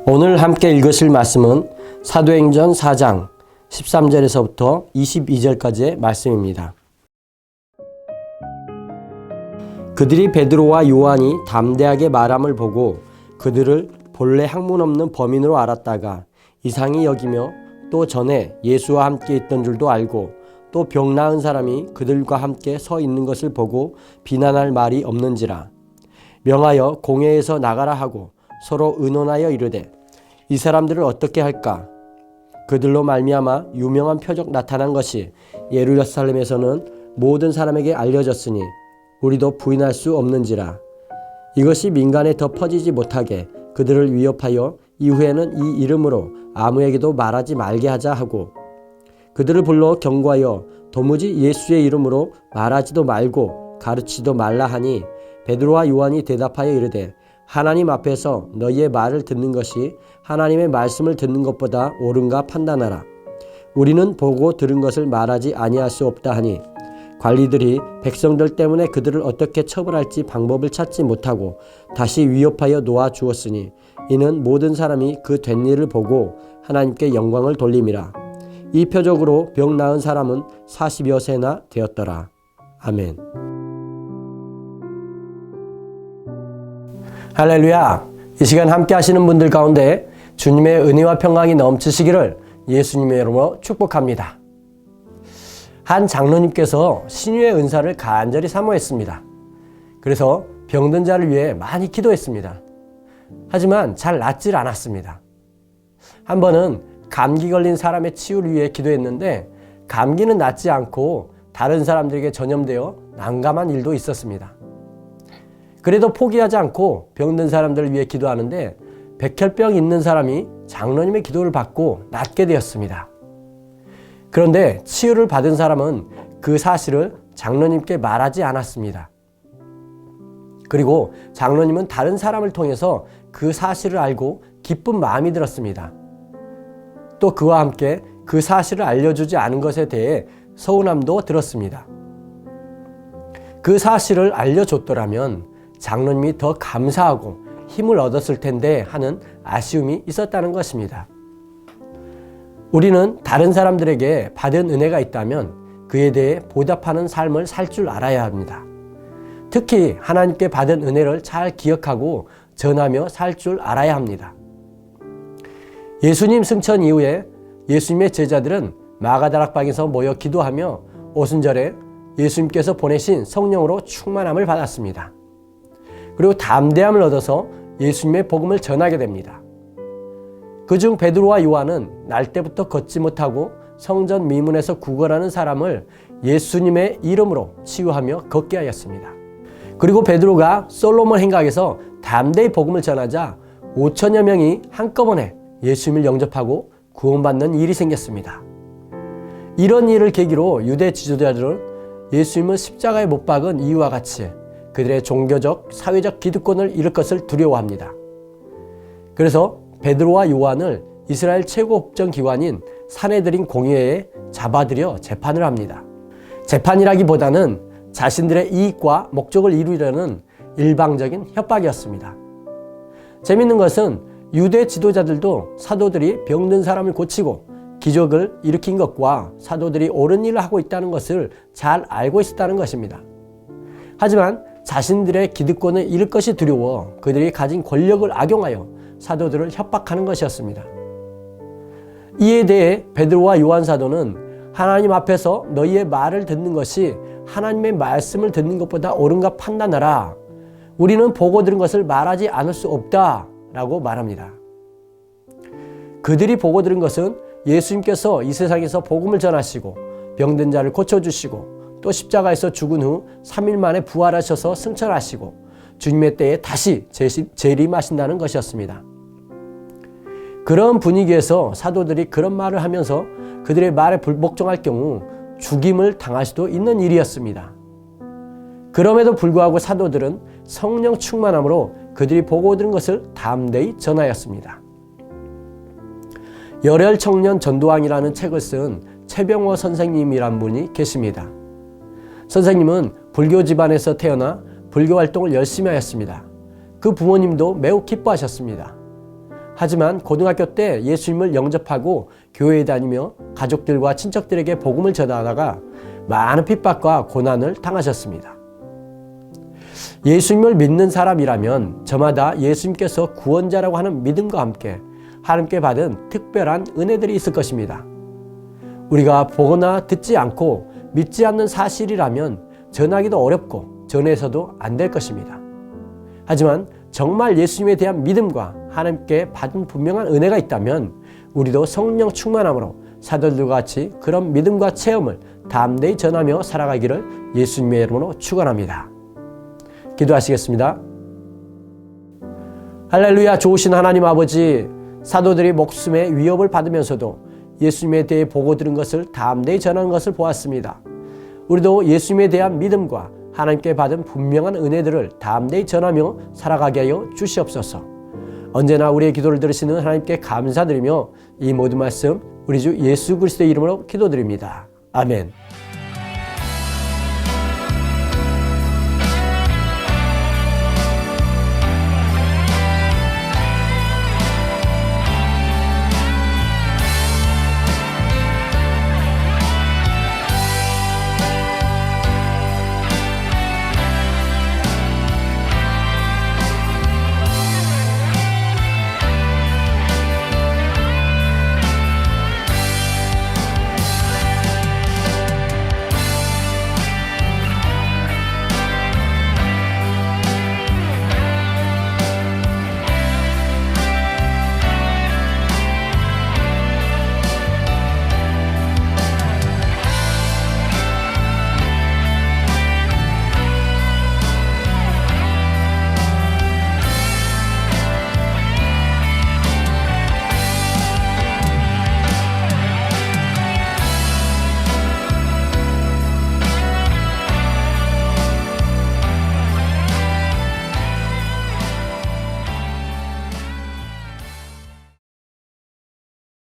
오늘 함께 읽으실 말씀은 사도행전 4장 13절에서부터 22절까지의 말씀입니다. 그들이 베드로와 요한이 담대하게 말함을 보고 그들을 본래 학문 없는 범인으로 알았다가 이상히 여기며 또 전에 예수와 함께 있던 줄도 알고 또 병 나은 사람이 그들과 함께 서 있는 것을 보고 비난할 말이 없는지라 명하여 공회에서 나가라 하고 서로 의논하여 이르되 이 사람들을 어떻게 할까? 그들로 말미암아 유명한 표적 나타난 것이 예루살렘에서는 모든 사람에게 알려졌으니 우리도 부인할 수 없는지라. 이것이 민간에 더 퍼지지 못하게 그들을 위협하여 이후에는 이 이름으로 아무에게도 말하지 말게 하자 하고 그들을 불러 경고하여 도무지 예수의 이름으로 말하지도 말고 가르치지도 말라 하니 베드로와 요한이 대답하여 이르되 하나님 앞에서 너희의 말을 듣는 것이 하나님의 말씀을 듣는 것보다 옳은가 판단하라. 우리는 보고 들은 것을 말하지 아니할 수 없다 하니 관리들이 백성들 때문에 그들을 어떻게 처벌할지 방법을 찾지 못하고 다시 위협하여 놓아 주었으니 이는 모든 사람이 그 된 일을 보고 하나님께 영광을 돌림이라. 이 표적으로 병 나은 사람은 40여 세나 되었더라. 아멘. 할렐루야. 이 시간 함께 하시는 분들 가운데 주님의 은혜와 평강이 넘치시기를 예수님의 이름으로 축복합니다. 한 장로님께서 신유의 은사를 간절히 사모했습니다. 그래서 병든 자를 위해 많이 기도했습니다. 하지만 잘 낫질 않았습니다. 한 번은 감기 걸린 사람의 치유를 위해 기도했는데 감기는 낫지 않고 다른 사람들에게 전염되어 난감한 일도 있었습니다. 그래도 포기하지 않고 병든 사람들을 위해 기도하는데 백혈병 있는 사람이 장로님의 기도를 받고 낫게 되었습니다. 그런데 치유를 받은 사람은 그 사실을 장로님께 말하지 않았습니다. 그리고 장로님은 다른 사람을 통해서 그 사실을 알고 기쁜 마음이 들었습니다. 또 그와 함께 그 사실을 알려주지 않은 것에 대해 서운함도 들었습니다. 그 사실을 알려줬더라면 장로님이 더 감사하고 힘을 얻었을 텐데 하는 아쉬움이 있었다는 것입니다. 우리는 다른 사람들에게 받은 은혜가 있다면 그에 대해 보답하는 삶을 살 줄 알아야 합니다. 특히 하나님께 받은 은혜를 잘 기억하고 전하며 살 줄 알아야 합니다. 예수님 승천 이후에 예수님의 제자들은 마가다락방에서 모여 기도하며 오순절에 예수님께서 보내신 성령으로 충만함을 받았습니다. 그리고 담대함을 얻어서 예수님의 복음을 전하게 됩니다. 그중 베드로와 요한은 날 때부터 걷지 못하고 성전 미문에서 구걸하는 사람을 예수님의 이름으로 치유하며 걷게 하였습니다. 그리고 베드로가 솔로몬 행각에서 담대히 복음을 전하자 5천여 명이 한꺼번에 예수님을 영접하고 구원받는 일이 생겼습니다. 이런 일을 계기로 유대 지도자들은 예수님을 십자가에 못 박은 이유와 같이 그들의 종교적, 사회적 기득권을 잃을 것을 두려워합니다. 그래서 베드로와 요한을 이스라엘 최고 법정기관인 산헤드린 공의회에 잡아들여 재판을 합니다. 재판이라기보다는 자신들의 이익과 목적을 이루려는 일방적인 협박이었습니다. 재밌는 것은 유대 지도자들도 사도들이 병든 사람을 고치고 기적을 일으킨 것과 사도들이 옳은 일을 하고 있다는 것을 잘 알고 있었다는 것입니다. 하지만 자신들의 기득권을 잃을 것이 두려워 그들이 가진 권력을 악용하여 사도들을 협박하는 것이었습니다. 이에 대해 베드로와 요한 사도는 하나님 앞에서 너희의 말을 듣는 것이 하나님의 말씀을 듣는 것보다 옳은가 판단하라. 우리는 보고 들은 것을 말하지 않을 수 없다 라고 말합니다. 그들이 보고 들은 것은 예수님께서 이 세상에서 복음을 전하시고 병든 자를 고쳐주시고 또 십자가에서 죽은 후 3일 만에 부활하셔서 승천하시고 주님의 때에 다시 재림하신다는 것이었습니다. 그런 분위기에서 사도들이 그런 말을 하면서 그들의 말에 불복종할 경우 죽임을 당할 수도 있는 일이었습니다. 그럼에도 불구하고 사도들은 성령 충만함으로 그들이 보고 들은 것을 담대히 전하였습니다. 열혈 청년 전도왕이라는 책을 쓴 최병호 선생님이란 분이 계십니다. 선생님은 불교 집안에서 태어나 불교 활동을 열심히 하였습니다. 그 부모님도 매우 기뻐하셨습니다. 하지만 고등학교 때 예수님을 영접하고 교회에 다니며 가족들과 친척들에게 복음을 전하다가 많은 핍박과 고난을 당하셨습니다. 예수님을 믿는 사람이라면 저마다 예수님께서 구원자라고 하는 믿음과 함께 하나님께 받은 특별한 은혜들이 있을 것입니다. 우리가 보거나 듣지 않고 믿지 않는 사실이라면 전하기도 어렵고 전해서도 안 될 것입니다. 하지만 정말 예수님에 대한 믿음과 하나님께 받은 분명한 은혜가 있다면 우리도 성령 충만함으로 사도들과 같이 그런 믿음과 체험을 담대히 전하며 살아가기를 예수님의 이름으로 축원합니다. 기도하시겠습니다. 할렐루야. 좋으신 하나님 아버지, 사도들이 목숨의 위협을 받으면서도 예수님에 대해 보고 들은 것을 담대히 전하는 것을 보았습니다. 우리도 예수님에 대한 믿음과 하나님께 받은 분명한 은혜들을 담대히 전하며 살아가게 하여 주시옵소서. 언제나 우리의 기도를 들으시는 하나님께 감사드리며 이 모든 말씀 우리 주 예수 그리스도의 이름으로 기도드립니다. 아멘.